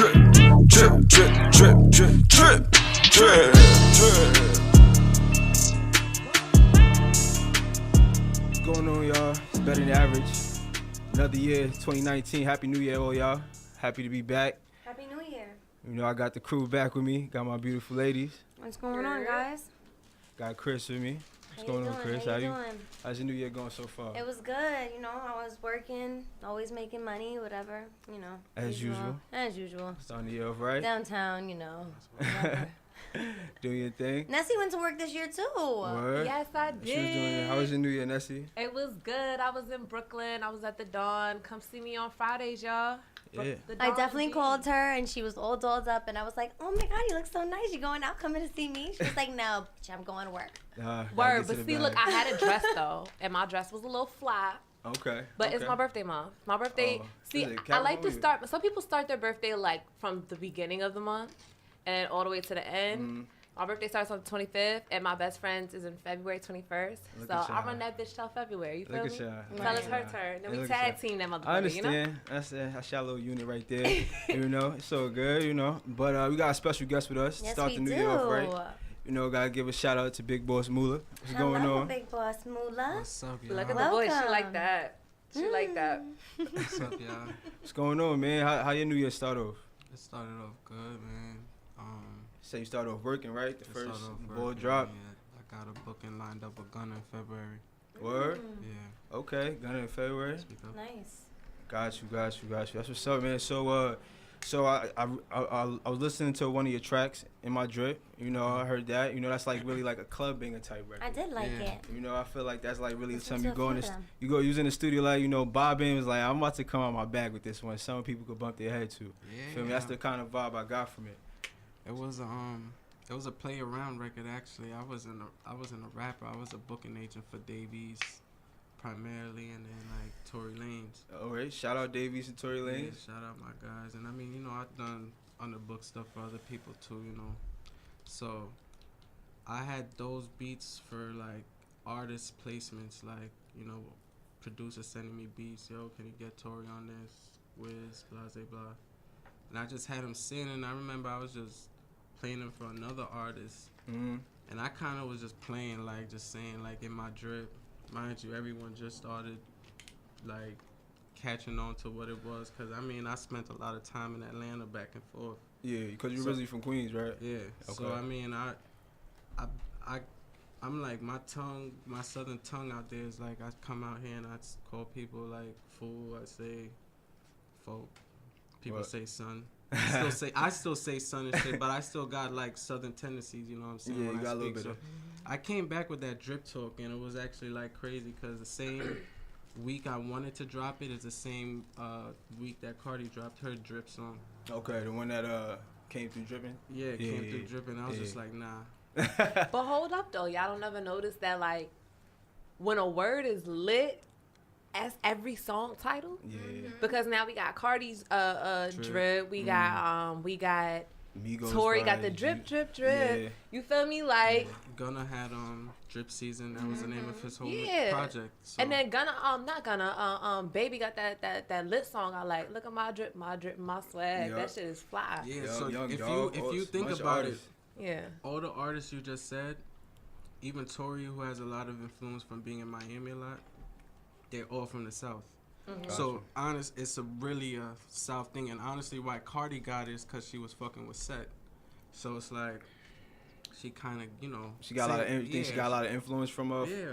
Trip, trip, trip, trip, trip, trip, trip, trip. What's going on, y'all? It's better than average. Another year, 2019. Happy New Year, all y'all. Happy to be back. Happy New Year. You know, I got the crew back with me. Got my beautiful ladies. What's going on, guys? Got Chris with me. What's How going you on, doing? Chris? How you doing? How's your New Year going so far? It was good. You know, I was working, always making money, whatever. You know. As usual. As usual. Starting the year off right. Downtown, you know. Doing your thing. Nessie went to work this year too. Word? Yes, I She was doing it. How was your New Year, Nessie? It was good. I was in Brooklyn. I was at the Dawn. Come see me on Fridays, y'all. Yeah. I definitely called her and she was all dolled up and I was like, oh my God, you look so nice. You going out coming to see me? She was like, no, bitch, I'm going to work. Word, but see, look, I had a dress though, and my dress was a little flat. Okay. But it's my birthday month. My birthday, see, I like to start, some people start their birthday like from the beginning of the month and all the way to the end. Mm-hmm. My birthday starts on the 25th, and my best friend's is in February 21st. So I run that bitch till February. You feel me? Till it's her turn. Then we tag team that motherfucker. I understand. You know? That's our little unit right there. You know, it's so good. You know, but we got a special guest with us. Yes, Start we the new do. year off right. You know, gotta give a shout out to Bigbossmulaa. What's going Hello, on? Bigbossmulaa. What's up, y'all? Look at the voice. She like that. She like that. What's up, y'all? What's going on, man? How your New Year start off? It started off good, man. Say you started off working, right? The first ball working, drop. Yeah. I got a booking lined up with Gunna in February. Word? Yeah. Okay, Gunna in February. Nice. Got you. That's what's up, man. So I was listening to one of your tracks in my drip. You know, I heard that. You know, that's like really like a club banger type record. I did like it. You know, I feel like that's like really Listen something you to go in a the few of them. you go using the studio like, you know, bobbing was like, I'm about to come out my bag with this one. Some people could bump their head to. Yeah. Feel me? That's the kind of vibe I got from it. It was a play around record actually. I wasn't a rapper. I was a booking agent for Davies primarily, and then like Tory Lanez. All right, shout out Davies and Tory Lanez. Yeah, shout out my guys. And I mean, you know, I've done underbook stuff for other people too, you know. So I had those beats for like artist placements, like, you know, producers sending me beats. Yo, can you get Tory on this? Wiz, blah, blah, blah. And I just had him sing, and I remember I was just playing them for another artist. Mm-hmm. And I kind of was just playing, like, just saying, like, in my drip. Mind you, everyone just started, like, catching on to what it was. Because, I mean, I spent a lot of time in Atlanta back and forth. Yeah, because you're originally from Queens, right? Yeah. Okay. So, I mean, I'm like, my southern tongue out there is like, I come out here and I call people, like, fool. I say folk. People say son. I still say son and shit, but I still got like southern tendencies, you know what I'm saying? Yeah, you got a little bit of. I came back with that drip talk, and it was actually like crazy because the same week I wanted to drop it is the same week that Cardi dropped her drip song. Okay, the one that came through dripping. Yeah, it came through dripping. I was just like, nah. But hold up though, y'all don't ever notice that like when a word is lit as every song title? Yeah. Because now we got Cardi's drip, we got Migos Tory vibes, got the drip. Yeah. You feel me? Like Gunna had Drip Season. That was the name of his whole yeah. project. So. And then Gunna, not Gunna, Baby got that lit song. I like. Look at my drip, my swag. Yep. That shit is fly. Yeah. Yo, So Young if Dog, you think about artists. Yeah. all the artists you just said, even Tory, who has a lot of influence from being in Miami a lot, they're all from the South. Mm-hmm. So it's a really South thing, and honestly, why Cardi got it is because she was fucking with Set. So it's like she kind of, you know, She got a lot of. Think she got a lot of influence from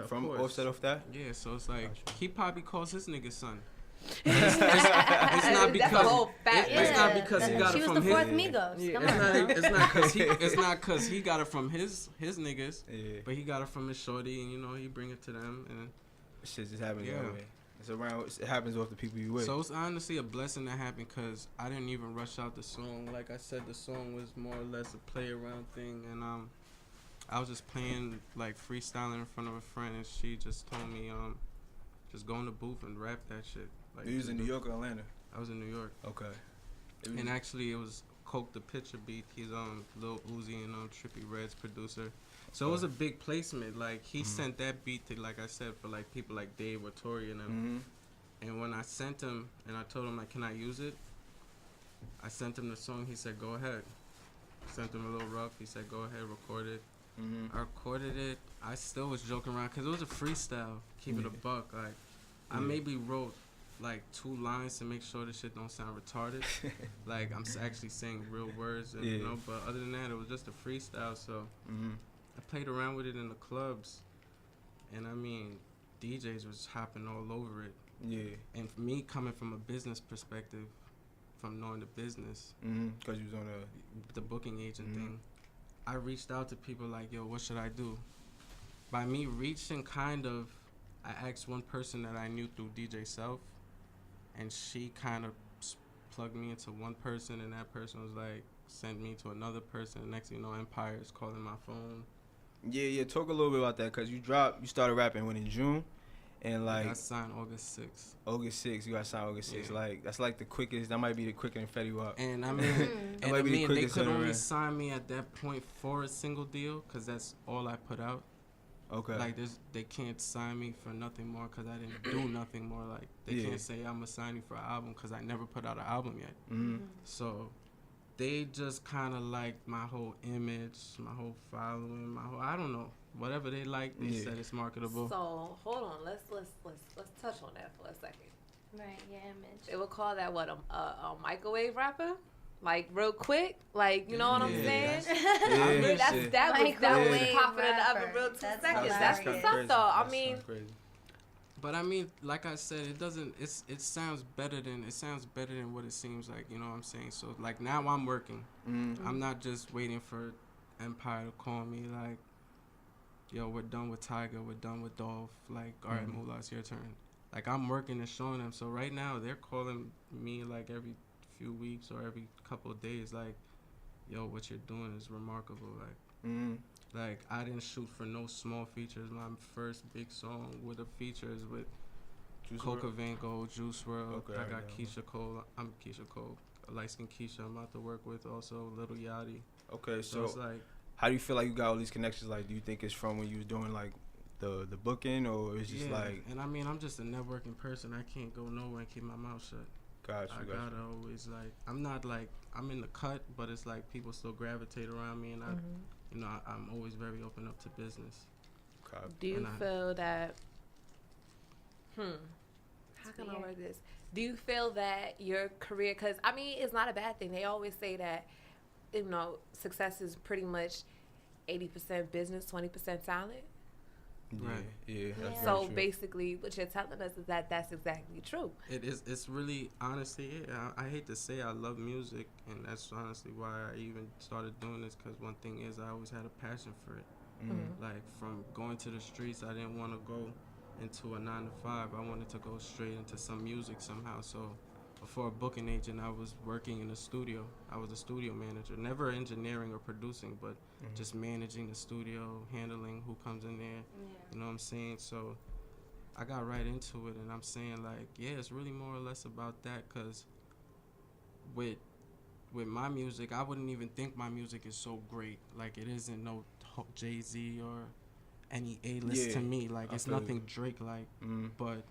from course. Offset off that. Yeah, so it's like he probably calls his nigga son. It's not because that's a whole fact. it's not because he got She it was from the fourth his. Migos. Yeah, Come on. it's not cause he got it from his niggas, Yeah. but he got it from his shorty, and you know he bring it to them, and Shit just happens Yeah. that way. It's around. It happens off the people you with. so it's honestly a blessing that happened because I didn't even rush out the song. Like I said, the song was more or less a play around thing, and I was just playing like freestyling in front of a friend, and she just told me just go in the booth and rap that shit. Like you was in New York or Atlanta? I was in New York. Okay. And actually, it was Coke the Pitcher beat. He's Lil Uzi and Trippie Redd's producer. So it was a big placement. Like he sent that beat to, like I said, for like people like Dave or Tory and them. And when I sent him and I told him like, can I use it? I sent him the song. He said, "Go ahead." Sent him a little rough. He said, "Go ahead, record it." I recorded it. I still was joking around because it was a freestyle. Keep it a buck. Like, I maybe wrote like 2 lines to make sure the shit don't sound retarded. Like, I'm actually saying real words, and, you know. But other than that, it was just a freestyle. So I played around with it in the clubs, and I mean, DJs was hopping all over it. Yeah. And for me, coming from a business perspective, from knowing the business, because you was on the booking agent thing, I reached out to people like, yo, what should I do? By me reaching, I asked one person that I knew through DJ Self, and she kind of plugged me into one person, and that person was like, sent me to another person. Next thing you know, Empire is calling my phone. Yeah, talk a little bit about that, because you started rapping when in June, and like... I got signed August 6th. August 6th, you got signed August 6th. Like, that's like the quickest, that might be the quicker than Fetty Wap. And I mean, they could only sign me at that point for a single deal, because that's all I put out. Okay. Like, they can't sign me for nothing more because I didn't do nothing more. Like, they can't say I'm going to sign you for an album because I never put out an album yet. So, they just kind of liked my whole image, my whole following, I don't know. Whatever they like, they said it's marketable. So, hold on. Let's touch on that for a second. Right, your image. They would call that, what, a microwave rapper? Like, real quick? Like, you know what I'm saying? That was popping in the oven real 2 seconds. That's what's up, though. I mean... But I mean, like I said, it sounds better than what it seems like, you know what I'm saying? So, like, now I'm working. I'm not just waiting for Empire to call me, like, yo, we're done with Tiger, we're done with Dolph, like, all right, Mulaa, it's your turn. Like, I'm working and showing them. So right now, they're calling me, like, every few weeks or every couple of days, like, yo, what you're doing is remarkable. Like, like, I didn't shoot for no small features. My first big song with the features with Coca Van Gogh, Juice WRLD. Okay, I got Keisha Cole. I'm Keisha Cole. Light-skinned Keisha I'm about to work with also. Lil Yachty. Okay, so it's like, how do you feel like you got all these connections? Like, do you think it's from when you was doing, like, the booking, or it's just like... And I mean, I'm just a networking person. I can't go nowhere and keep my mouth shut. I gotta always, like, I'm not like, I'm in the cut, but it's like people still gravitate around me, and I'm always very open up to business. Do you feel that, how can I word this? Do you feel that your career, because, I mean, it's not a bad thing. They always say that, you know, success is pretty much 80% business, 20% talent. Right. Yeah. So basically, what you're telling us is that that's exactly true. It is. It's really, honestly, I hate to say I love music, and that's honestly why I even started doing this. Because one thing is, I always had a passion for it. Like, from going to the streets, I didn't want to go into a 9 to 5. I wanted to go straight into some music somehow. So before a booking agent, I was working in a studio. I was a studio manager, never engineering or producing, but just managing the studio, handling who comes in there. You know what I'm saying? So I got right into it, and I'm saying, like, yeah, it's really more or less about that, because with my music, I wouldn't even think my music is so great. Like, it isn't no Jay-Z or any A-list to me. Like, it's nothing Drake-like, but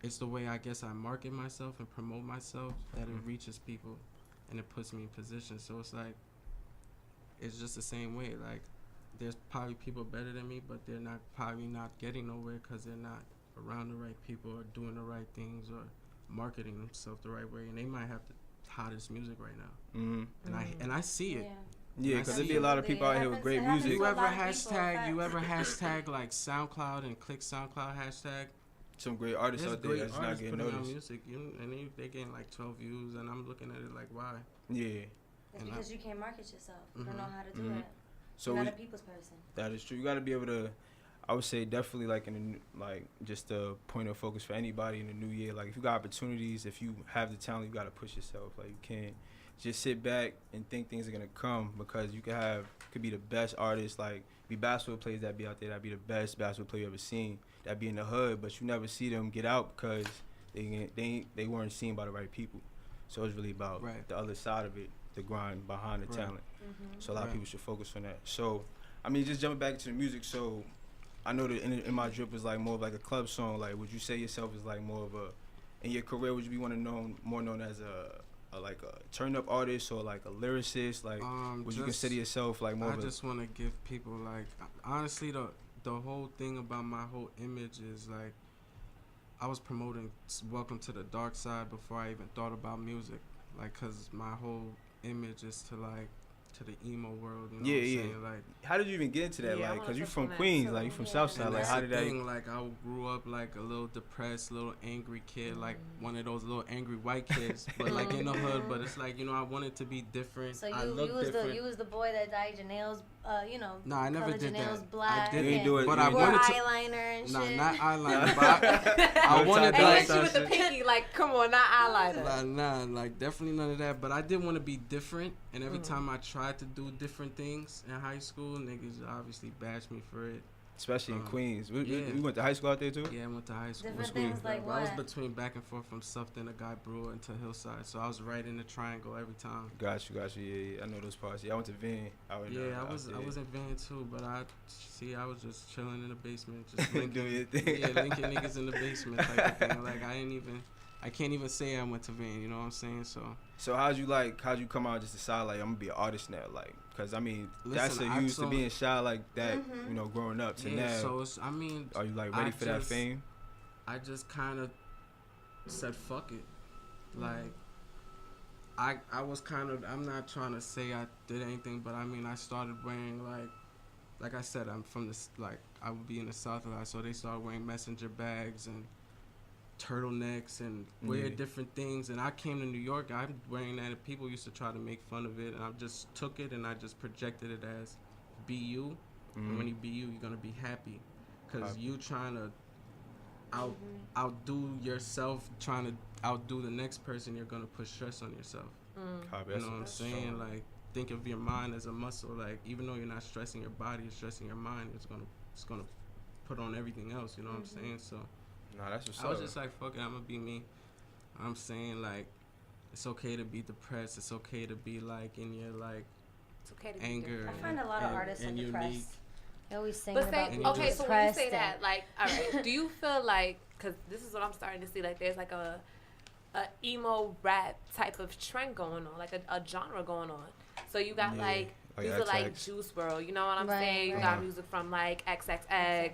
it's the way I guess I market myself and promote myself that it reaches people and it puts me in position. So it's like, it's just the same way. Like, there's probably people better than me, but they're probably not getting nowhere because they're not around the right people or doing the right things or marketing themselves the right way. And they might have the hottest music right now. And I see it. Yeah, because there'd be a lot of people out here with great music. You ever hashtag like SoundCloud and click SoundCloud hashtag? Some great artists out there that's not getting noticed. Music, and they getting like 12 views, and I'm looking at it like, why? Yeah. It's because you can't market yourself. You don't know how to do that. So you're not a people's person. That is true. You got to be able to. I would say definitely like just a point of focus for anybody in the new year. Like, if you got opportunities, if you have the talent, you got to push yourself. Like, you can't just sit back and think things are gonna come, because you could be the best artist. Like, be basketball players that be out there that be the best basketball player you ever seen, that be in the hood, but you never see them get out because they weren't seen by the right people. So it's really about the other side of it, the grind behind the talent. So a lot of people should focus on that. So, I mean, just jumping back to the music. So I know that in My Drip is like more of like a club song. Like, would you say yourself is like more of a, in your career, would you be more known as a like a turn up artist or like a lyricist? Like, would you consider yourself like more? I just want to give people like honestly the whole thing about my whole image is like I was promoting Welcome to the Dark Side before I even thought about music, like, cause my whole image is to like to the emo world. You know what I'm saying? Like, how did you even get into that? Yeah, like, cause you from that Queens, too. like you from Southside. Like, how did that? Like, I grew up like a little depressed, little angry kid, like one of those little angry white kids, but like in the hood. But it's like, you know, I wanted to be different. So I you was the boy that dyed your nails, you know. Nah, I never colored did your nails that. black. I didn't You do it, but you I Wore wanted to. eyeliner and Nah, shit. not eyeliner. But I wanted And like. hit you with the pinky, like, come on, not eyeliner. Nah, like definitely none of that. But I did want to be different, and every time I tried to do different things in high school, niggas obviously bashed me for it. Especially in Queens. We yeah. went to high school out there too? Yeah, I went to high school. Different things like I was what? between back and forth from Sufton to Guy Brewer into Hillside, so I was right in the triangle every time. Got you. Yeah. I know those parts. Yeah, I went to Van. I was in Van too, but I was just chilling in the basement, just linking, doing your thing. yeah, linking niggas in the basement type of thing. Like I can't even say I went to Van. You know what I'm saying? So how'd you come out just decide like I'm gonna be an artist now? Like, cause I mean that's Listen, a used to being shy like that. You know, growing up to now. So it's, I mean, are you like ready for that fame? I just kind of said fuck it. Like I was kind of, I'm not trying to say I did anything, but I mean I started wearing like I said, I'm from this, like I would be in the South a lot, so they started wearing messenger bags and turtlenecks and wear different things, and I came to New York, I'm wearing that, and people used to try to make fun of it, and I just took it and I just projected it as be you, and when you be you, you're gonna be happy, because you trying to outdo yourself, trying to outdo the next person, you're gonna put stress on yourself. You know what I'm saying? Like, think of your mind as a muscle. Like, even though you're not stressing your body, you're stressing your mind. It's gonna put on everything else. You know what I'm saying? So, nah, that's what's I was just like, fuck it, I'm gonna be me. I'm saying, like, it's okay to be depressed. It's okay to be like in your like It's okay to be anger. different. I find a lot of artists are and depressed. unique. They always sing But about say, being okay, so when you depressed say that, and- like, all right, do you feel like, because this is what I'm starting to see, like, there's like a emo rap type of trend going on, like a genre going on. So you got like music like Juice WRLD, you know what I'm saying? You got music from like XXX,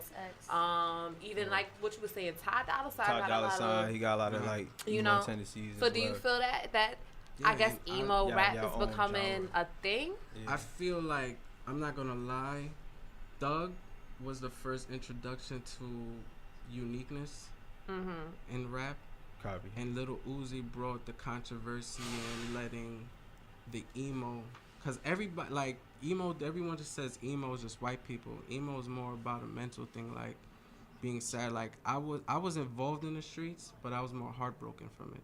even like what you were saying, Ty Dolla Sign. He got a lot of like emo tendencies. So do you feel that I guess emo rap is becoming a thing? I feel like, I'm not gonna lie, Thug was the first introduction to uniqueness in rap. Copy. And Lil Uzi brought the controversy and letting the emo, because everybody, like, emo, everyone just says emo is just white people. Emo is more about a mental thing, like being sad. Like, I was involved in the streets, but I was more heartbroken from it.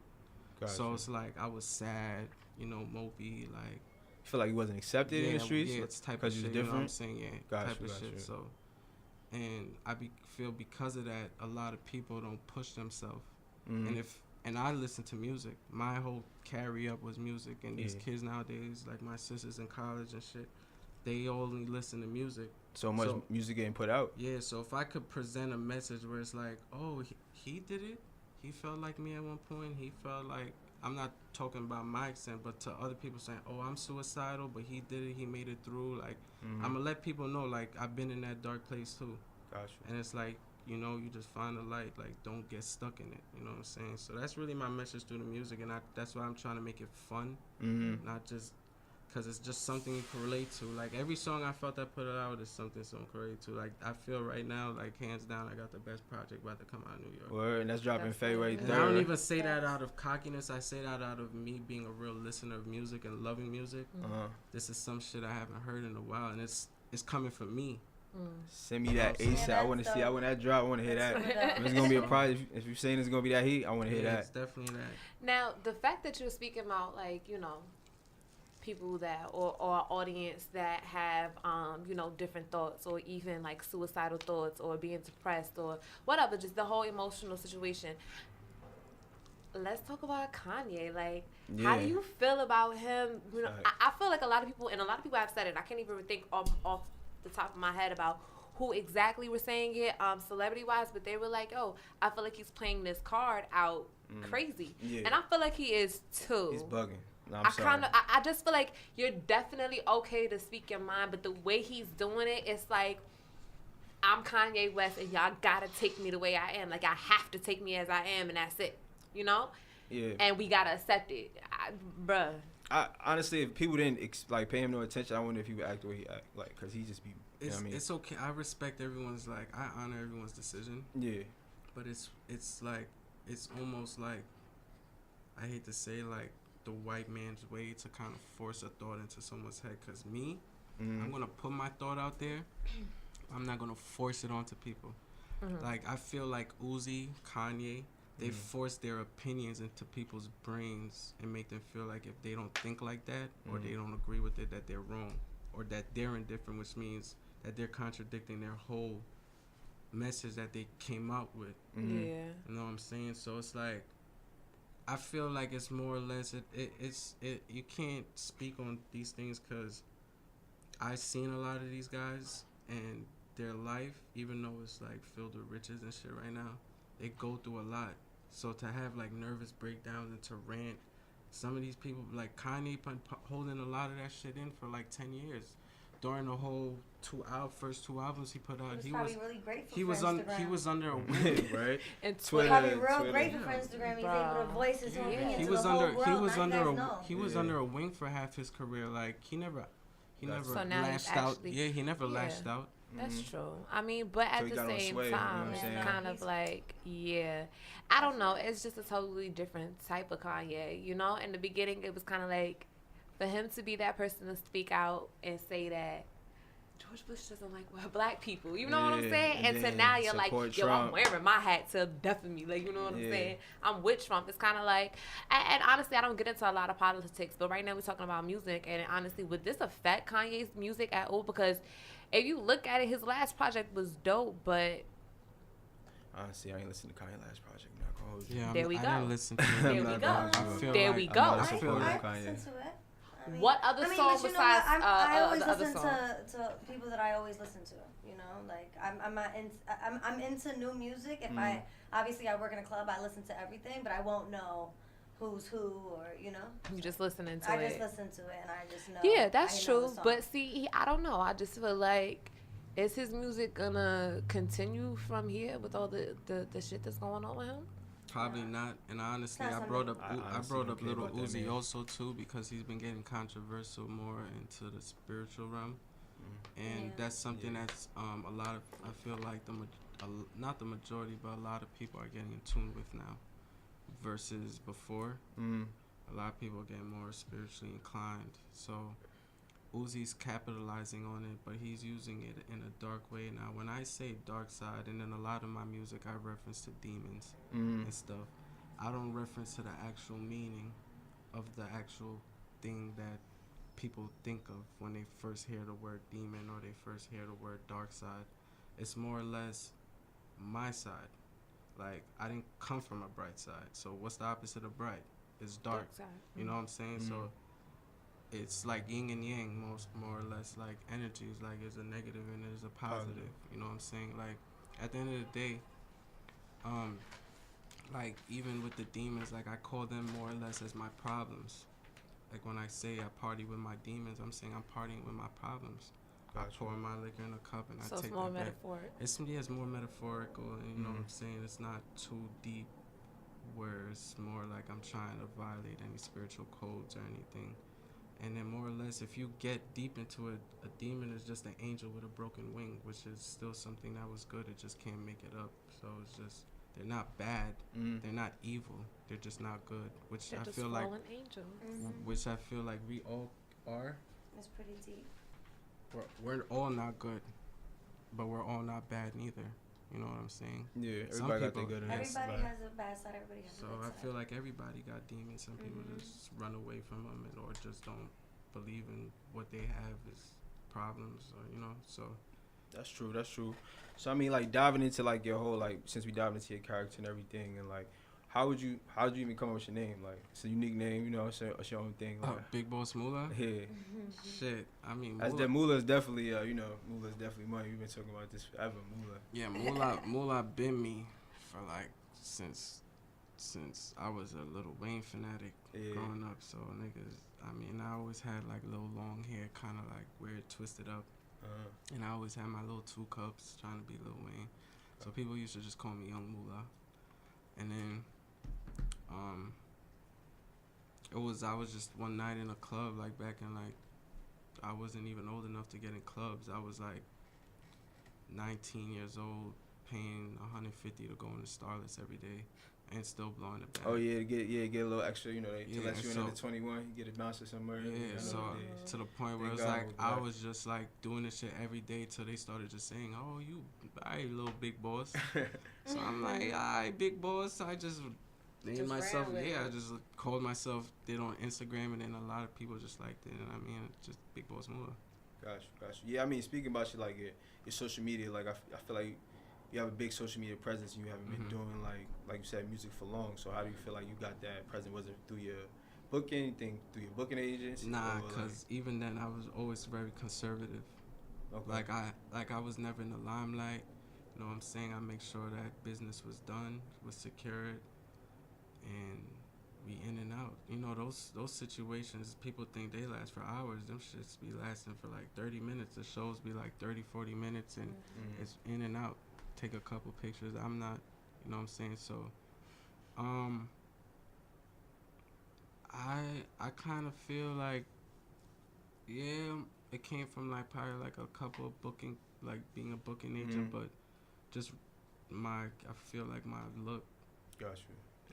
Gotcha. So it's like I was sad, you know, mopey, like. Feel like he wasn't accepted in the streets? Yeah, it's type of shit, different? you know what I'm saying? Yeah, gotcha, type of shit. So, and I feel because of that, a lot of people don't push themselves. And I listen to music. My whole carry up was music, and these kids nowadays, like my sisters in college and shit, they only listen to music. So much music getting put out. Yeah, so if I could present a message where it's like, oh, he did it. He felt like me at one point. He felt like, I'm not talking about my accent, but to other people saying, oh, I'm suicidal, but he did it. He made it through. Like, I'm gonna let people know, like, I've been in that dark place too. Gotcha. And it's like, you know, you just find the light, like, don't get stuck in it, you know what I'm saying? So that's really my message through the music, and that's why I'm trying to make it fun, not just, because it's just something you can relate to. Like, every song I felt I put out is something someone can relate to. Like, I feel right now, like, hands down, I got the best project about to come out of New York. Word, and that's dropping February 3rd. And I don't even say that out of cockiness. I say that out of me being a real listener of music and loving music. This is some shit I haven't heard in a while, and it's coming from me. Send me that ASAP. I want to see. I want that drop. I want to hear that. If it's gonna be a project, if you're saying it's gonna be that heat, I want to hear that. It's definitely that. Now, the fact that you're speaking about, like, you know, people that or audience that have you know, different thoughts, or even like suicidal thoughts, or being depressed, or whatever, just the whole emotional situation. Let's talk about Kanye. Like, how do you feel about him? You know, I feel like a lot of people have said it. I can't even think off the top of my head about who exactly were saying it, celebrity wise, but they were like, "Oh, I feel like he's playing this card out crazy," and I feel like he is too. He's bugging. No, I just feel like you're definitely okay to speak your mind, but the way he's doing it, it's like, I'm Kanye West, and y'all gotta take me the way I am. Like, I have to take me as I am, and that's it. You know? Yeah. And we gotta accept it, bruh. I honestly, if people didn't pay him no attention, I wonder if he would act the way he act, like, cause he just be. You know what I mean? It's okay. I respect everyone's, like, I honor everyone's decision. Yeah. But it's like, it's almost like, I hate to say, like, the white man's way to kind of force a thought into someone's head. Cause me, I'm gonna put my thought out there. I'm not gonna force it onto people. Like, I feel like Uzi, Kanye, they force their opinions into people's brains and make them feel like if they don't think like that or they don't agree with it, that they're wrong or that they're indifferent, which means that they're contradicting their whole message that they came out with. Yeah. You know what I'm saying? So it's like, I feel like it's more or less you can't speak on these things because I've seen a lot of these guys and their life, even though it's like filled with riches and shit right now, they go through a lot. So to have like nervous breakdowns and to rant, some of these people like Kanye holding a lot of that shit in for like 10 years. During the whole first two albums he put out, he was really grateful he for was Instagram. he was under a wing, Right? And Twitter. Probably real grateful for Instagram. He's able to voice his opinion he to was the whole under world. he was under a wing for half his career. Like he never So now he's lashed out. actually- Yeah, he never lashed out. That's true. I mean, but So at he the got on same sway, you know what time, I'm it's saying? kind of like, yeah. I don't know. It's just a totally different type of Kanye, you know? In the beginning, it was kind of like, for him to be that person to speak out and say that George Bush doesn't like black people, you know what I'm saying? And to now you're like, yo, Trump. I'm wearing my hat to deafen me, like, you know what I'm saying? I'm with Trump. It's kind of like, and honestly, I don't get into a lot of politics, but right now we're talking about music, and honestly, would this affect Kanye's music at all? Because if you look at it, his last project was dope, but Honestly, I ain't listened to Kanye's last project. I'm not gonna hold you. Yeah, There we I go. didn't listen to it. there I'm we not go. gonna hold you. There like- we I'm go. not a I supporter of listen Kanye. to it. I mean, What other song but you know besides what? I always the other listen song? to people that I always listen to. You know, like I'm into new music. If I obviously I work in a club, I listen to everything, but I won't know who's who or you know. You just listening to I it. just listen to it and I just know. Yeah, that's I know true. the song. But see, I don't know. I just feel like, is his music gonna continue from here with all the shit that's going on with him? Probably not. And honestly, That's I brought something- up I I honestly brought don't up care Little about that Uzi man. also too because he's been getting controversial more into the spiritual realm, and Yeah. that's something that's a lot of I feel like not the majority but a lot of people are getting in tune with now, versus before. A lot of people are getting more spiritually inclined. So Uzi's capitalizing on it, but he's using it in a dark way. Now, when I say dark side, and in a lot of my music, I reference to demons and stuff. I don't reference to the actual meaning of the actual thing that people think of when they first hear the word demon or they first hear the word dark side. It's more or less my side. Like, I didn't come from a bright side. So what's the opposite of bright? It's dark. Side. You know what I'm saying? So it's like yin and yang, more or less, like energies. Like there's a negative and there's a positive. You know what I'm saying? Like at the end of the day, like even with the demons, like I call them more or less as my problems. Like when I say I party with my demons, I'm saying I'm partying with my problems. I pour my liquor in a cup and So I it's take more that back. metaphoric. It's more metaphorical, and you know what I'm saying. It's not too deep, where it's more like I'm trying to violate any spiritual codes or anything. And then more or less, if you get deep into it, a demon is just an angel with a broken wing, which is still something that was good. It just can't make it up. So it's just, they're not bad. They're not evil. They're just not good. Which They're I just feel like, fallen angels. which I feel like we all are. It's pretty deep. We're all not good, but we're all not bad neither. You know what I'm saying? Yeah, Some everybody got their people- good and bad Everybody side. has a bad side. Everybody has So a good I side. feel like everybody got demons. Some people just run away from them, or just don't believe in what they have is problems, or you know. So That's true. So I mean, like diving into like your whole like since we dived into your character and everything, and like how did you even come up with your name? Like, it's a unique name, you know, it's your own thing. Like, Bigbossmulaa. yeah. Shit, I mean, Mulaa is definitely, you know, Mulaa is definitely money. We've been talking about this forever, Mulaa. Yeah, Mulaa been me for like since I was a little Wayne fanatic growing up. So niggas, I mean, I always had like little long hair, kind of like weird, twisted up, and I always had my little 2 cups, trying to be Lil Wayne. So people used to just call me Young Mulaa. And then, I was just one night in a club, like back in like, I wasn't even old enough to get in clubs. I was like 19 years old, paying $150 to go into Starlets every day, and still blowing it back. Oh yeah, get a little extra, you know, to let you in so, under 21, you get a bouncer somewhere. Yeah, so to the point where it's like I was just like doing this shit every day till they started just saying, "Oh, you, alright, little big boss." So I'm like, "Alright, big boss." I just named myself. Yeah, I just called myself. Did on Instagram, and then a lot of people just liked it. And I mean, just Bigbossmulaa. Gotcha. Yeah, I mean, speaking about your social media, like I feel like you have a big social media presence, and you haven't been doing like you said, music for long. So how do you feel like you got that presence? Was it through your booking agents? Nah, cause even then I was always very conservative. Okay. Like I was never in the limelight. You know what I'm saying? I make sure that business was done, was secured, and we in and out. You know, those situations, people think they last for hours. Them shits be lasting for like 30 minutes. The shows be like 30, 40 minutes, and it's in and out. Take a couple pictures. I'm not, you know what I'm saying? So, I kind of feel like, yeah, it came from like probably like a couple of booking, like being a booking agent, but just I feel like my look. Gotcha.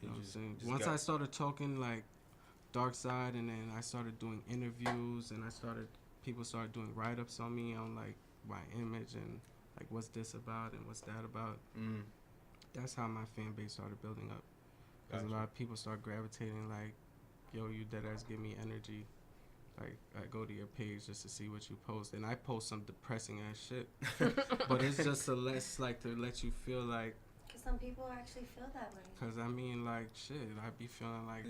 You know what I'm saying? Once I started talking like dark side, and then I started doing interviews, and people started doing write-ups on me on like my image and like what's this about and what's that about. That's how my fan base started building up. Because a lot of people start gravitating like, yo, you deadass give me energy. Like, I go to your page just to see what you post, and I post some depressing ass shit. But it's just to let you feel like. Because some people actually feel that way. Because I mean, like, shit, I be feeling like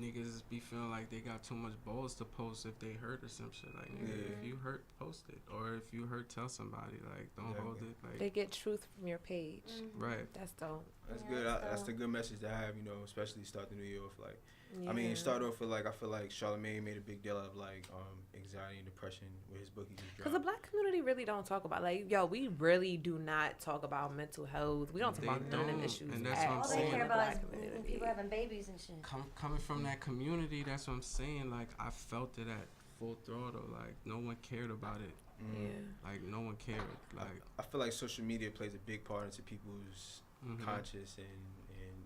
niggas be feeling like they got too much balls to post if they hurt or some shit. Like, nigga, if you hurt, post it. Or if you hurt, tell somebody. Like, don't hold it. Like, they get truth from your page. Right. That's dope. That's good. That's the good message to have, you know, especially start the new year off. Like, I mean, start off with like, I feel like Charlamagne made a big deal of like anxiety and depression with his book he just dropped. Because the black community really don't talk about, like, yo, we really do not talk about mental health. We don't talk about none of the issues. And that's what I'm all saying. All they care about is people having babies and shit. Coming from that community, that's what I'm saying. Like, I felt it at full throttle. Like, no one cared about it. Yeah. Like, no one cared. Like, I feel like social media plays a big part into people's conscious and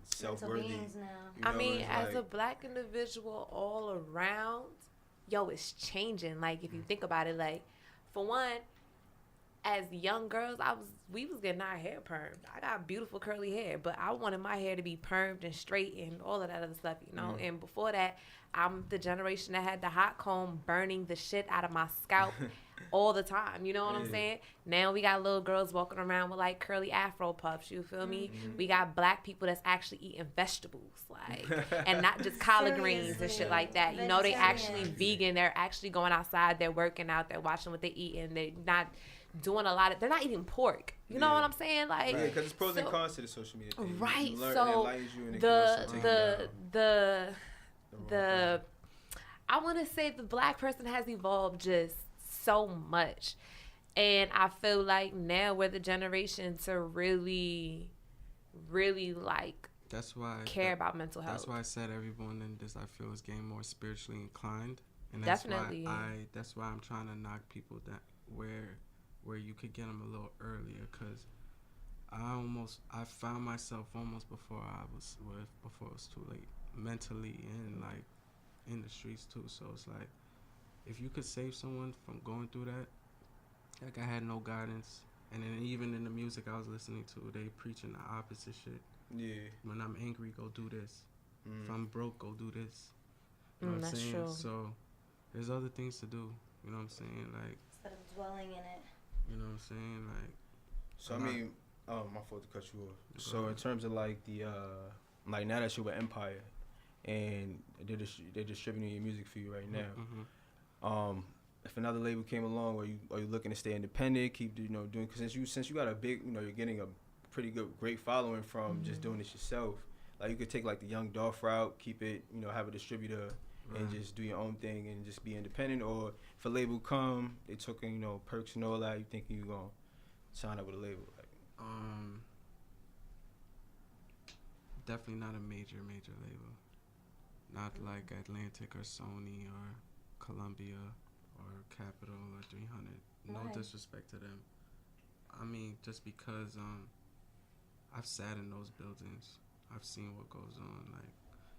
self-worthy. You know, I mean, as a black individual all around, yo, it's changing. Like, if you think about it, like, for one, as young girls, we was getting our hair permed. I got beautiful curly hair, but I wanted my hair to be permed and straight and all of that other stuff, you know. And before that, I'm the generation that had the hot comb burning the shit out of my scalp all the time. You know what I'm saying? Now we got little girls walking around with like curly afro puffs. You feel me? We got black people that's actually eating vegetables, like, and not just collard greens and shit like that. You know, they actually vegan. They're actually going outside. They're working out. They're watching what they eat, and they're not doing a lot of. They're not eating pork. You know what I'm saying? Like, yeah, because it's pros and cons to the social media thing. Right. So the I want to say the black person has evolved just so much, and I feel like now we're the generation to really like care about mental health. That's why I said everyone in this, I feel, is getting more spiritually inclined, and definitely that's why I'm trying to knock people down where you could get them a little earlier, because I found myself almost before it was too late, mentally and like in the streets too. So it's like, if you could save someone from going through that, like, I had no guidance, and then even in the music I was listening to, they preaching the opposite shit. Yeah. When I'm angry, go do this. If I'm broke, go do this. You know what I'm saying? True. So there's other things to do. You know what I'm saying? Like, instead of dwelling in it. You know what I'm saying? Like, so I mean, my fault to cut you off. So in terms of like the like now that you're with Empire, and they're distributing your music for you right now. If another label came along, are you looking to stay independent, keep doing? Because since you got a big, you're getting a pretty great following from just doing this yourself. Like you could take like the Young Dolph route, keep it, have a distributor, and just do your own thing and just be independent. Or if a label come, they took perks and all that, you thinking you gonna sign up with a label? Like, definitely not a major label. Not like Atlantic or Sony or Columbia or Capitol or 300. No disrespect to them. I mean, just because I've sat in those buildings. I've seen what goes on. Like,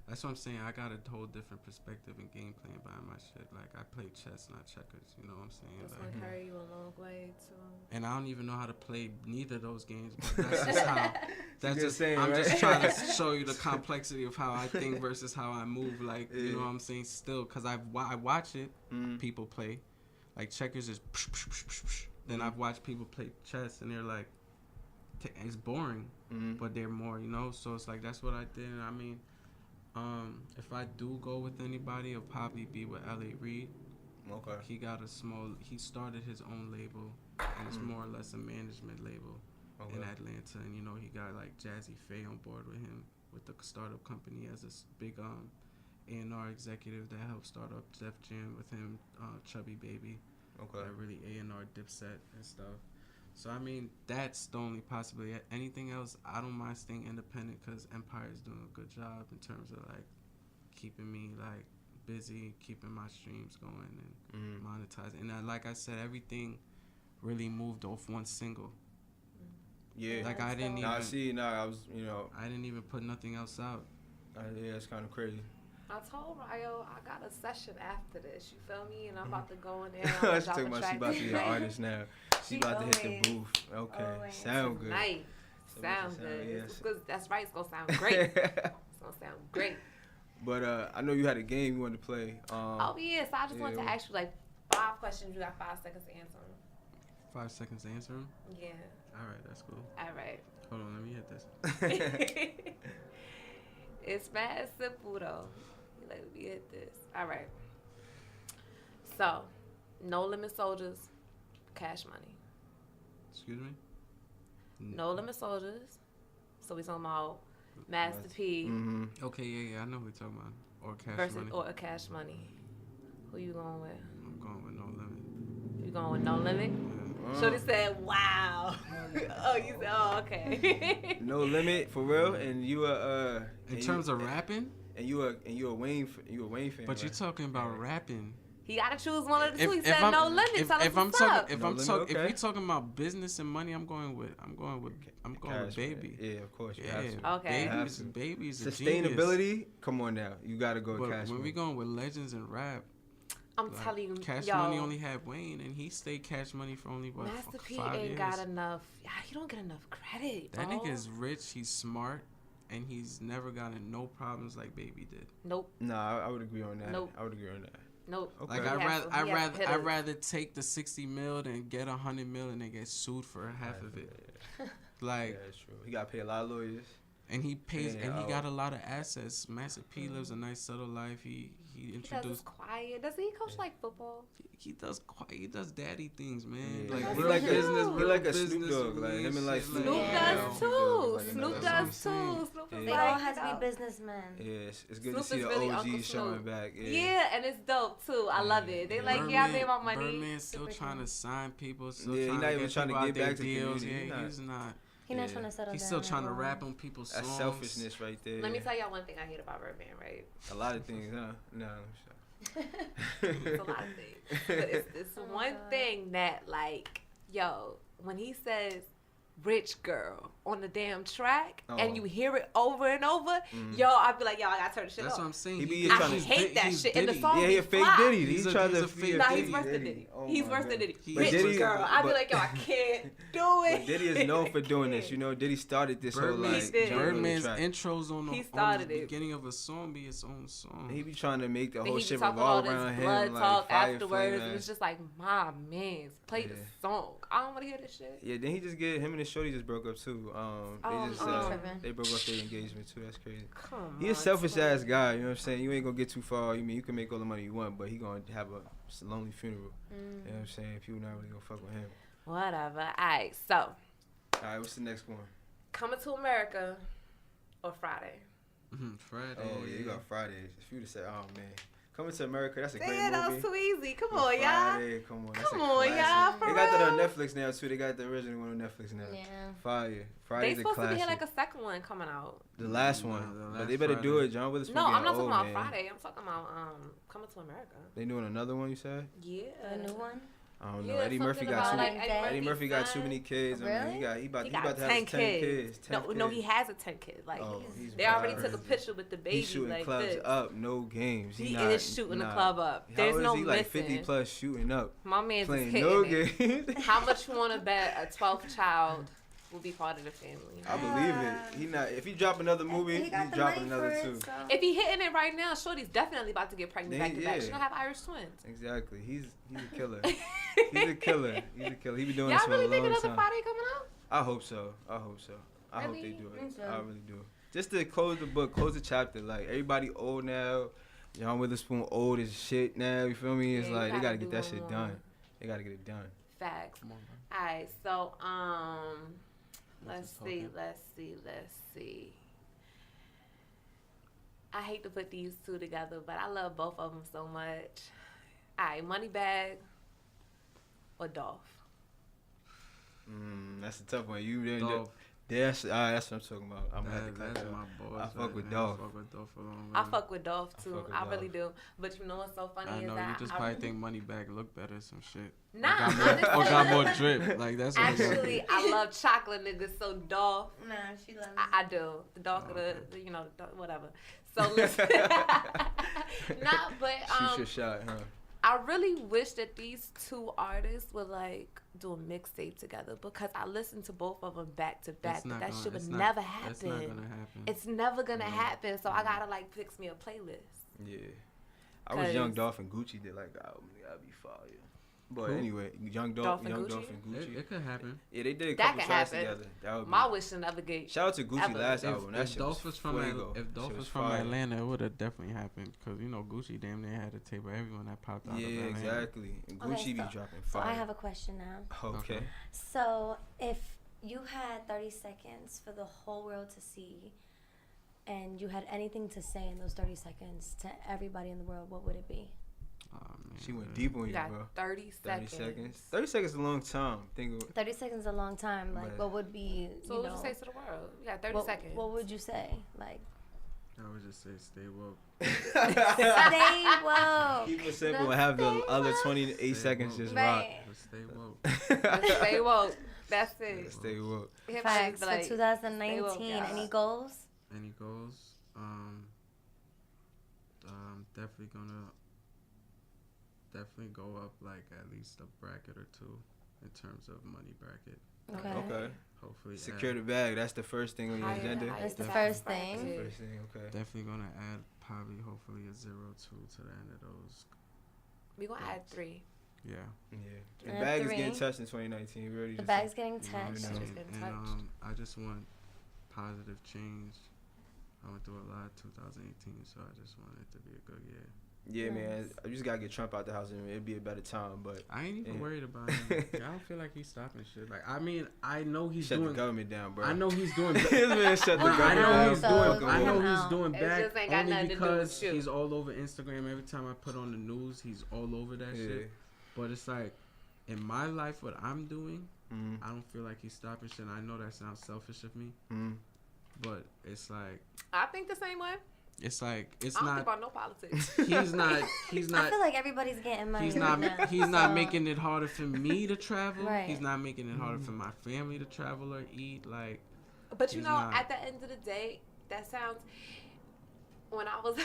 that's what I'm saying. I got a whole different perspective and game plan behind my shit. Like, I play chess, not checkers. You know what I'm saying? That's like, gonna carry you a long way too. And I don't even know how to play neither of those games. But that's just how. That's just. Saying, I'm right? just trying to show you the complexity of how I think versus how I move. Like, you know what I'm saying? Still, because I watch it. People play, like checkers is. Then I've watched people play chess and they're like, it's boring, but they're more, So it's like that's what I did. And I mean, if I do go with anybody, it'll probably be with L.A. Reid. Okay. He started his own label, and it's more or less a management label in Atlanta. And he got like Jazzy Faye on board with him with the startup company as a big A&R executive that helped start up Def Jam with him, Chubby Baby. Okay. That really A&R Dipset and stuff. So, I mean, that's the only possibility. Anything else, I don't mind staying independent because Empire is doing a good job in terms of, like, keeping me, like, busy, keeping my streams going and monetizing. And, like I said, everything really moved off one single. Yeah. Like, I didn't even... I was, I didn't even put nothing else out. Yeah, it's kind of crazy. I told Ryo I got a session after this. You feel me? And I'm about to go in there. She's talking about she about to be an artist now. She about to hit the booth. Okay, sound good. Nice. Sound good. Yes. That's right. It's gonna sound great. It's gonna sound great. But I know you had a game you wanted to play. Oh yeah. So I just wanted to ask you like 5 questions. You got 5 seconds to answer them. 5 seconds to answer them? Yeah. All right, that's cool. All right. Hold on, let me hit this. It's mad simple though. Let me hit this. All right. So, No Limit Soldiers, Cash Money. Excuse me? No Limit Soldiers. So we talking about Master P. Okay, yeah, I know who we're talking about. Or Cash versus Money. Or Cash Money. Who you going with? I'm going with No Limit. You going with No Limit? Yeah. Shorty said, "Wow." Oh, you said, "Oh, okay." No Limit for real, and you in terms of rapping. And you a Wayne fan. But you're talking about rapping. He gotta choose one of the two. He said No Limit. If we talking about business and money, I'm going with Baby. Yeah, of course. Yeah. Okay. Baby's a sustainability. genius. Come on now, you gotta go with Cash When Money. we going with legends and rap, I'm telling you, Cash Money only had Wayne, and he stayed Cash Money for only what, Master P 5 ain't years. got enough. Yeah, he don't get enough credit. That bro. nigga is rich. He's smart. And he's never gotten no problems like Baby did. Nope. Nah, I would agree on that. Nope. I would agree on that. Nope. Okay. Like I'd rather take the 60 mil than get 100 mil and then get sued for half of it. Like, yeah, that's true. He got to pay a lot of lawyers. And he pays, and he got a lot of assets. Master P lives a nice, subtle life. He introduced. He does quiet. Does he coach like football? He does quiet. He does daddy things, man. Yeah. Like He real like business, he real like a business. Snoop Dogg, like him and like Snoop yeah. does too. Snoop That's does what I'm too. saying. Snoop is They like, all have to be businessmen. Yeah, it's good Snoop to see is the really Uncle OGs showing Snoop. back. Yeah, and it's dope too. I love it. They like, yeah, I made my money. Birdman's still trying to sign people. Still Yeah, trying he not to even get trying to people get out back to their the deals. community. Yeah, he's not. He's not trying to settle down. He's still trying to at all. rap on people's songs. That's selfishness right there. Let me tell y'all one thing I hate about Birdman, right? A lot of things, huh? No. It's a lot of things. But it's one thing that, like, yo, when he says rich girl on the damn track and you hear it over and over, yo, I be like, yo, I gotta turn the shit That's off. what I'm saying. I hate that shit. And the song he a fake fly. Diddy. He's He tried to fake Nah, Diddy. he's worse than Diddy. Oh He's my worse God. than Diddy. He- Rich Diddy- girl. I be but- like, yo, I can't do it. But Diddy is known for doing this. You know, Diddy started this whole Birdman, like did. genre on the Birdman's track. intros on He the started it. beginning of a song be its own song. He be trying to make the Then whole he be shit talking all revolve this around blood him. talk Like fire afterwards, flame and it's ass. just like, my man, play the Yeah. song. I don't want to hear this shit. Yeah, then he just get him and and Shorty just broke up too. They broke up their engagement too. That's crazy. He a selfish ass guy. You know what I'm saying? You ain't gonna get too far. You mean you can make all the money you want, but he gonna have a lonely funeral. You know what I'm saying? People not really gonna fuck with him. Whatever. All right. So. All right. What's the next one? Coming to America or Friday? Friday. Oh yeah, you got Fridays. If you would say, oh man. Coming to America, that's a great Damn, movie. that was too easy. Come on, y'all. Come on, Come on, y'all. They got that on Netflix now too. They got the original one on Netflix now. Yeah. Fire. They Friday's a supposed to classic. be here like a second one coming out. The last one. But they better do it. John Witherspoon. No, I'm not old, talking about man. Friday. I'm talking about Coming to America. They doing another one, you said? Yeah. A new one? I don't know. Yeah, Eddie Murphy something got too about, many. like, Eddie Murphy got too many kids. Really? I mean, he about to have 10 10 kids. 10 No, kids. he has a 10 kid. Like He's they already wild. took a picture with the baby. He's shooting like clubs this. up, no games. He is shooting the club up. How There's is no he missing. like 50 plus shooting up? My man's Playing hitting no it. games. How much you want to bet a 12th child will be part of the family? I believe it. He not. If he drop another movie, He he's got the dropping money for another it, two. so. If he hitting it right now, Shorty's definitely about to get pregnant back to back. She don't have Irish twins. Exactly. He's a killer. He's a killer. He's a killer. He been doing Y'all this for really a think long another time. Friday coming out? I hope so. I hope Really? they do Me it. too. I really do. Just to close the book, close the chapter. Like everybody old now. John Witherspoon old as shit now. You feel me? It's Yeah, you like they gotta do get that one shit more. done. They gotta get it done. Facts. Come on, bro. Alright, so let's just see. talking. I hate to put these two together, but I love both of them so much. Alright, Moneybag or Dolph? That's a tough one. You didn't. Dolph. That's what I'm talking about. I'm gonna have to cut That's that. my boy. I fuck with Dolph. I fuck with Dolph a long I way. fuck with Dolph too. fuck with I really Dolph. do. But you know what's so funny I is know that you just I probably really, think Moneybag look better, some shit. Nah, or got more drip. Like that's what actually, I love chocolate niggas. So Dolph, Nah, she loves I do. The darker Okay. whatever. So listen, nah, but Shoot your shot, huh? I really wish that these two artists would like do a mixtape together because I listened to both of them back to back. It's But not that gonna- shit would it's not- never It's not happen. gonna happen. It's never gonna No. happen. So I gotta like fix me a playlist. Yeah. I was Young 'Cause- Dolph and Gucci did like the album. That'd be fire. But Who? anyway, Young Dolph Dolph and and Gucci? Gucci. It could happen. Yeah, they did a That couple could tracks happen. together. That would My be. wish to never get. Shout out to Gucci Ever. last album. That If shit Dolph was was from fuego. if Dolph Shit was from fire. Atlanta, it would have definitely happened because you know Gucci damn near had a tape of everyone that popped out Yeah, of Atlanta. exactly. And Gucci Okay, be so- dropping So fire. I have a question now. Okay. Okay. So if you had 30 seconds for the whole world to see, and you had anything to say in those 30 seconds to everybody in the world, what would it be? Oh, man, She went man. deep on You you, got bro. 30 30 seconds. seconds. 30 seconds is a long time. Think of 30 seconds is a long time. Like, Right. what would be, So what would you say to the world? You got 30 seconds. What would you say? Like, I would just say stay woke. stay woke. keep it simple No, and have the stay other woke. 28 Stay seconds woke. just Right. Just stay woke. rock. Stay woke. That's it. Stay woke. Hip hop Facts is for like, 2019. stay woke, Any y'all. goals? Any goals? Definitely go up like at least a bracket or two in terms of money bracket. Okay. Hopefully Secure the bag. That's the first thing on your Higher- agenda. higher That's the tax first bracket. thing. First thing, okay. Definitely gonna add probably hopefully a 0-2 to the end of those. We gonna add 3. Yeah. Yeah. The And bag is 3. getting touched in 2019. We already The just bag's getting You know, touched. It's just getting touched. I just want positive change. I went through a lot 2018, so I just want it to be a good year. Yeah, man. Nice. I just gotta get Trump out the house and it'd be a better time. But I ain't even Yeah. worried about him. I don't feel like he's stopping shit. Like I mean, I know he's shut the doing. government down, bro. I know he's doing. This man shut the Well, government I know down. he's So, doing. I let know him he's out. doing It back just ain't got only nothing to do with because you. he's all over Instagram. Every time I put on the news, he's all over that Yeah. shit. But it's like, in my life, what I'm doing, Mm-hmm. I don't feel like he's stopping shit. And I know that sounds selfish of me, Mm-hmm. but it's like, I think the same way. it's I don't not. think about no politics. He's not. He's I not. feel like everybody's getting money. He's right not. now, He's not so- making it harder for me to travel. Right. He's not making it harder for my family to travel or eat. Like, But you He's know, not. at the end of the day, that sounds. When I was,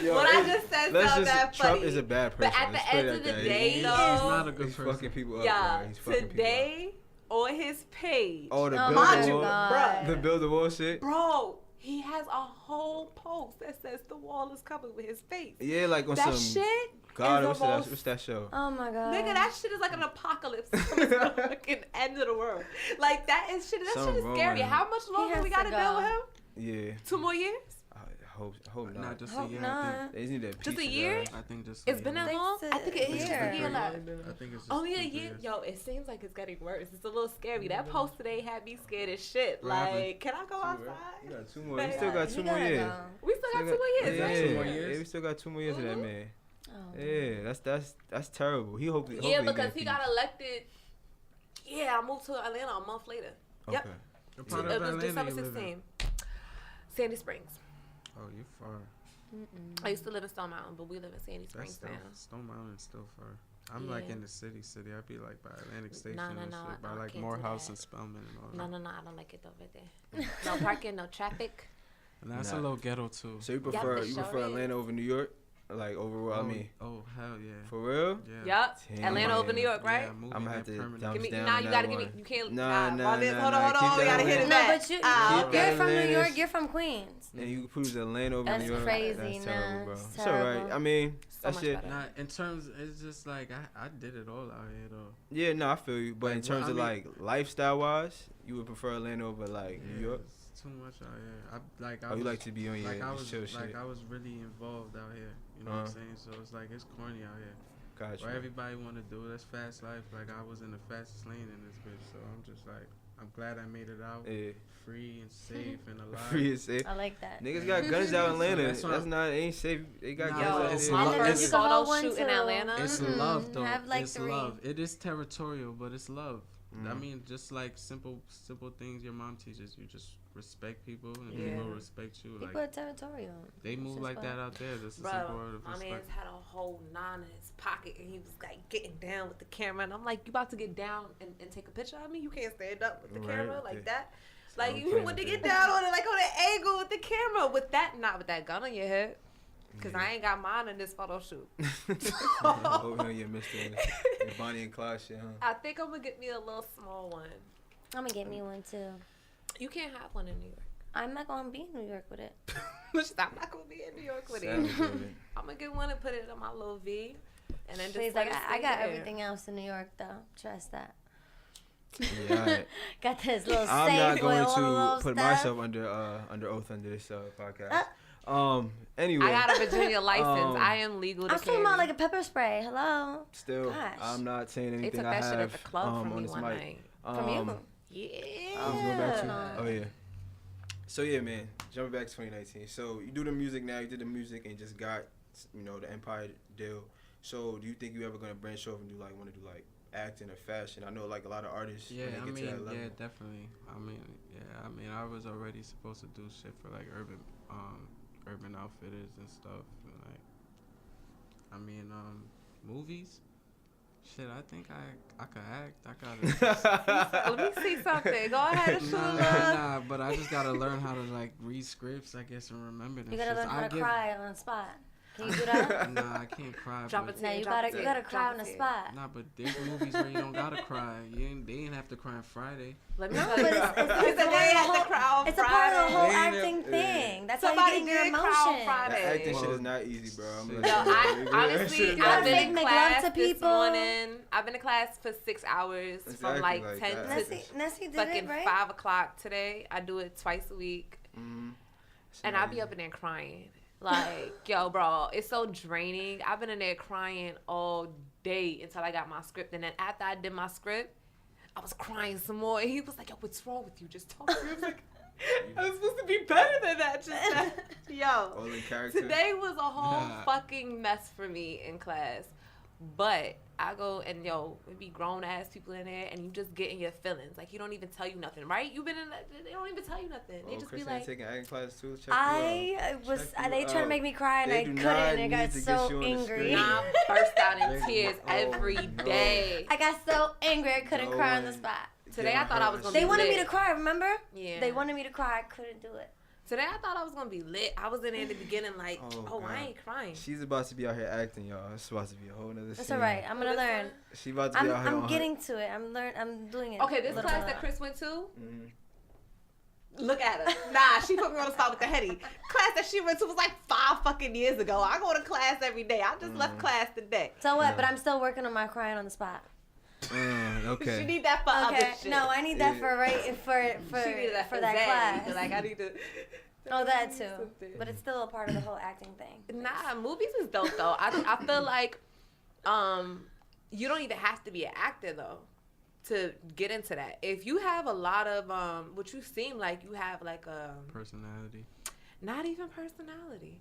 Yo, what I it- just said Let's sounds just. that Trump funny. is a bad person. But at Let's the put it end like of the that. day, he's though, not a good He's person. fucking people up. yeah, bro. He's fucking people up. today on his page, Oh, the Oh build my the wall. God. The build the wall shit. bro, he has a whole post that says the wall is covered with his face. Yeah, like on That some shit God, is what's almost- what's that show? Oh my god. Nigga, that shit is like an apocalypse. It's the fucking end of the world. Like that is shit. That Something shit is wrong scary. with him. How much longer has we to gotta deal with him? Yeah, 2 more years? I hope not. Not just a Hope year. not. They just need that Just a peace, year? guys. I think just. It's been that Thanks long? to I think it is just a a year. year left. I think it's just Only a 2 year? years. Yo, it seems like it's getting worse. It's a little scary. That post today had me scared as shit. What happened? Like, can I go You outside? got 2 more. You still got 2 You more gotta years. go. We still got 2 more years, Yeah, right? 2 more years? Yeah, we still got 2 more years of that Mhm. man. Oh, Yeah, that's terrible. He hope. Yeah, because he got elected. Yeah, I moved to Atlanta a month later. Yep. Okay. What So part it of was Atlanta December you live in? 16. Sandy Springs. Oh, you far. I used to live in Stone Mountain, but we live in Sandy Springs That's still, now. Stone Mountain is still far. I'm like Yeah. in the city. I'd be like by Atlantic Station No, and no, shit. By I like can't do Morehouse that. and Spelman and all No, that. I don't like it over there. No parking, no traffic. And that's Nah. a little ghetto too. So you Y'all prefer for sure Atlanta over New York? Like overall, I mean, Oh hell yeah. for real? Yeah. Yup. Damn. Atlanta over New York, right? Yeah, moving I'm gonna there have to permanent. Give me, down nah, on you that gotta give me. one. You can't. Nah, nah, this, nah, hold nah, on, keep we that gotta hit it Atlanta. No, back. but you, Ah, Keep you're that from New Atlantis. York. You're from Queens. And you cruise Atlanta over That's New York. crazy, That's nah, terrible, bro. it's It's alright. terrible. I mean, So that much shit. better. Nah, in terms, it's just like I did it all out here though. Yeah, no, I feel you. But in Like, terms I of mean- like lifestyle wise, you would prefer Atlanta over like New York. It's too much out here. I Oh, you was, like to be on your like I was chill shit. like I was really involved out here. You know what I'm saying? So it's like it's corny out here. Gotcha. Where everybody want to do that's fast life. Like I was in the fastest lane in this bitch. So I'm just like I'm glad I made it out Yeah. free and safe and alive. Free and safe. I like that. Niggas got guns out in Atlanta. That's That's, what not ain't safe. They got Nah, guns but out it's there. love. And then It's- you can photo hold one shoot in too. Atlanta. It's Mhm. love though. Have like it's 3. love. It is territorial, but it's love. I Mm. mean, just like simple things your mom teaches you. Just respect people, and Yeah. people respect you. People Like are territorial. they move just like fun. that out there. Just a Bro, simple word of my respect. man's had a whole 9 in his pocket and he was like getting down with the camera and I'm like, you about to get down and take a picture of me? You can't stand up with the Right, camera like okay. that. So Like I'm you playing want to with get it. down on it like on an angle with the camera with that, not with that gun on your head. Cause Yeah. I ain't got mine in this photo shoot. Over here, your Mr. your Bonnie and Clyde shit, huh? I think I'm gonna get me a little small one. I'm gonna get me one too. You can't have one in New York. I'm not gonna be in New York with it. I'm not gonna be in New York with it. Savage, baby. I'm gonna get one and put it on my little V, and then just Please, let I it got, stay I got there. everything else in New York though. Trust that. Yeah, alright. Got this little I'm safe not with going all the little to put stuff. myself under oath under this podcast. Anyway, I got a Virginia license. Um, I am legal to I'm talking carry. about like a pepper spray. Hello. still, Gosh. I'm not saying They anything took I that shit have at the club from on me this one mic. night. From you. Yeah. I was going back to. Yeah. Oh yeah. So yeah, man. Jumping back to 2019. So you do the music now. You did the music and just got, the Empire deal. So do you think you ever gonna branch off and want to do like acting or fashion? I know like a lot of artists. Yeah, when they I get mean, to that level. yeah, definitely. I mean, I was already supposed to do shit for like urban outfitters and stuff. And, movies. Shit, I think I could act. I gotta. Let me see something. Go ahead and shoot nah, but I just gotta learn how to like read scripts, I guess, and remember them. You gotta shits. learn how I to give- cry on the spot. Can you do that? Nah, I can't cry. Drop but- it No, you Drop gotta it. you gotta Drop cry it on the to. spot. Nah, but there's movies where you don't gotta cry. You didn't have to cry on Friday. Let me No, tell but you. it's He a said they part had of to the cry on It's a part of the whole Friday. acting Yeah. thing. That's how Somebody you get your did cry on emotion. Friday. That acting shit Well, is not easy, bro. I'm shit. gonna Yo, let you I know, that honestly, shit is gotta I've been make in love class to this people. morning. I've been in class for 6 hours Exactly from like like 10 that. to Nessie did fucking it, right? 5 o'clock today. I do it twice a week. Mhm. It's And not I be easy. up in there crying. Like, yo, bro, it's so draining. I've been in there crying all day until I got my script. And then after I did my script, I was crying some more. And he was like, yo, what's wrong with you? Just talk to me. I was like, I was supposed to be better than that. Just that. Yo, All in character. today was a whole Nah. fucking mess for me in class. But I go and it be grown ass people in there, and you just get in your feelings. Like you don't even tell you nothing, right? You been in that, they don't even tell you nothing. They Oh, just Chris be ain't like, taking acting class too. Check you out. I was. Check you They tried to out. make me cry and They I do couldn't. not And I need got to get so you on the angry. screen. nah, I burst out in They- tears oh, every no. day. I got so angry I couldn't No cry on way. the spot. Today I thought I was gonna They be wanted me lit. to cry. Remember? Yeah. They wanted me to cry. I couldn't do it. Today I thought I was gonna be lit. I was in there in the beginning like, Oh, I God. ain't crying. She's about to be out here acting, y'all. It's about to be a whole nother It's scene. alright. I'm gonna This learn. one? She about to be out here I'm on getting to it. I'm doing it. Okay, this little class by that little. Chris went to, Mhm. Look at her. Nah, she put me on the spot with the Henny. Class that she went to was like 5 fucking years ago. I go to class every day. I just left class today. So what? But I'm still working on my crying on the spot. Okay. She need that for other shit. No, I need that for she needed that for that class. Like I need to. Oh, that too. But it's still a part of the whole acting thing. Nah, movies is dope though. I feel like you don't even have to be an actor though to get into that. If you have a lot of what you seem like you have like a personality. Not even personality.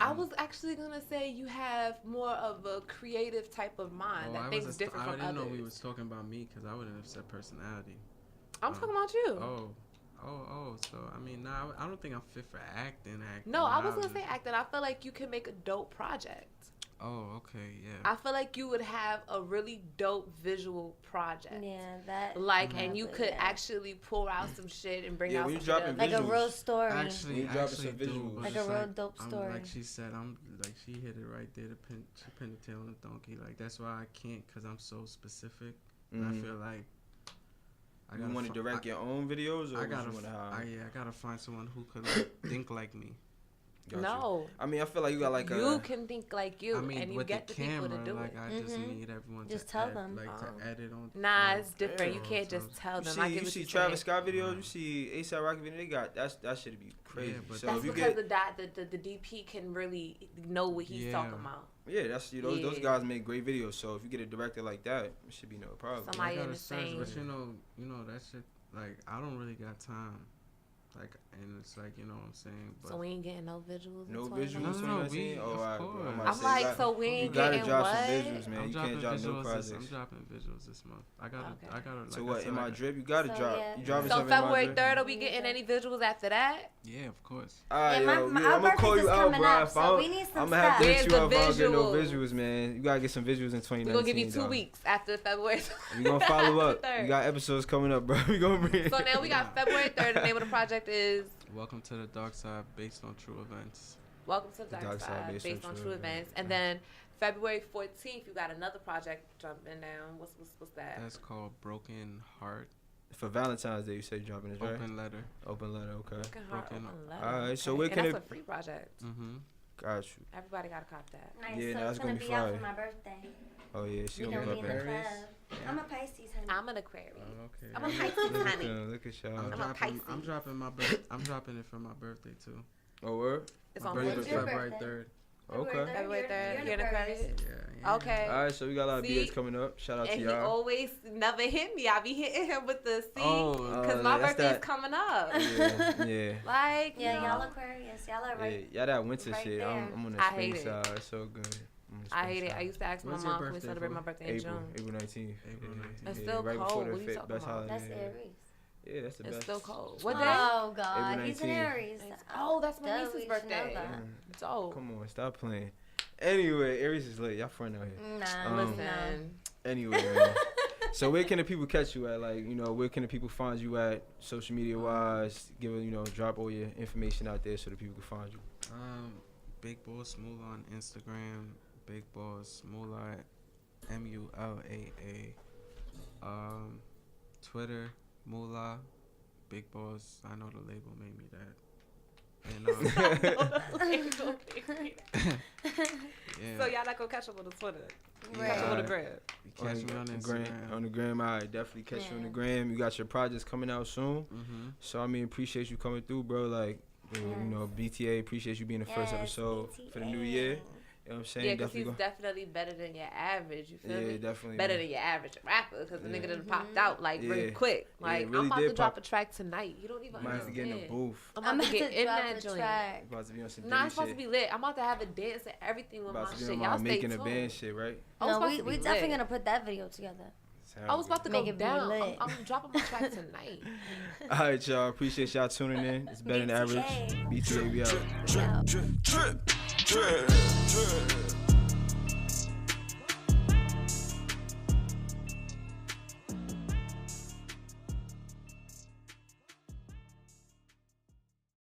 I was actually gonna say you have more of a creative type of mind that thinks different from others. I didn't know we was talking about me because I wouldn't have said personality. I'm talking about you. So I mean, nah, I don't think I'm fit for acting. No, I was gonna say acting. I feel like you can make a dope project. Oh, okay, yeah. I feel like you would have a really dope visual project. Yeah, that. Like, and you could actually pull out some shit and bring out some dropping like a real story. Actually, visuals. Like a real dope story. Like she said, she hit it right there. She pinned the tail on the donkey. Like that's why I can't, cause I'm so specific. And I feel like you want to direct your own videos, or I gotta find someone who could think like me. No. I mean, I feel like you got like you can think like you, I mean, and you get the camera, people to do like, it. I just need everyone just to tell them. to edit on. Nah, it's different. You can't just tell them. You see Travis Scott videos, you see ASAP Rocky video. They got that should be crazy. Yeah, but so that's if you because get the DP can really know what he's talking about. Yeah, that's those guys make great videos. So if you get a director like that, it should be no problem. Somebody in the same. But you know that shit. Like I don't really got time. Like, and it's like, you know what I'm saying? But so we ain't getting no visuals? No visuals? No, I'm like, so we ain't getting what? You gotta drop some visuals, man. You can't drop no projects. I'm dropping visuals this month. I gotta. Like, so what, in my drip, you gotta drop. Yeah. You dropping so something February in my 3rd, are we getting any visuals after that? Yeah, of course. Alright, my I'm gonna call you out, bro. So we need some I'm gonna have to hit you up if I don't get no visuals. visuals, man. You gotta get some visuals in 2019. We're gonna give you 2 weeks after February 3rd. We gonna follow up. We got episodes coming up, bro. We gonna bring. So now we got February 3rd. The name of the project is Welcome to the Dark Side, based on true events. Welcome to the Dark Side, based on true events. And then February 14th, you got another project jumping down. What's that? That's called Broken Heart. For Valentine's Day, you say dropping this, right? Open letter. Open letter, okay. Broken letter. All right, so okay. where can that's a free project. Got you. Everybody gotta cop that. Nice. Yeah, so that's it's gonna be be out fire. for my birthday. Oh yeah, she We gonna gonna be be up in the there. club. I'm a Pisces, honey. I'm an Aquarius. Oh, okay. I'm a Pisces, honey. Look at y'all. I'm dropping I'm dropping it for my birthday too. Oh, word? It's My on birthday's your February birthday? 3rd. Okay. February 3rd. You're an Aquarius. Yeah. Okay. All right, so we got a lot of See? beers coming up. Shout out And to he y'all. always never hit me. I be hitting him with the C Oh, because my that's birthday's that- coming up. Yeah. Like, you Yeah, know, y'all Aquarius. Y'all are right. Yeah, that winter right shit. there. I'm on the I spring hate it. side. It's so good. I hate it. I used to ask my When's your mom when we birthday, celebrate bro? my birthday in April June. 19th. April 19th. It's still right cold. before the What are you talking best about? holiday. That's Aries. Yeah, that's the best. It's still cold. What day? Oh God, April he's an 19th. Aries. Oh, that's my Duh, we niece's should know birthday. that. It's old. Come on, stop playing. Anyway, Aries is late. Y'all front out here. Nah, Listen. Anyway, man. So where can the people catch you at? Like, where can the people find you at, social media wise? Drop all your information out there so the people can find you. Bigbossmulaa on Instagram. Bigbossmulaa, MULAA. Twitter, Mulaa. Big Boss. I know the label made me that. And So y'all not gonna catch up on the Twitter. Right. Catch up on the gram. Catch me on Instagram. On the gram, I definitely catch you on the gram. You got your projects coming out soon. So appreciate you coming through, bro. Like, BTA, appreciate you being the first episode for the new year. You know what I'm saying? Yeah, because he's definitely better than your average. You feel me? Yeah, definitely. Better than your average rapper because the nigga done popped out really quick. Like, really I'm about did to drop a track tonight. You don't even might have to understand. get in the booth. I'm about to get in drop that a joint. track. About to be on some Nah, Diddy it's supposed to shit. be lit. I'm about to have a dance and everything with About my to be shit. on Y'all my stay making a tuned. band shit, right? No, we definitely gonna put that video together. I was about to Make go it be down. lit. I'm dropping my track tonight. All right, y'all. Appreciate y'all tuning in. It's better than average. BTA. BTA, we out. Yeah. Drip, drip, drip, drip.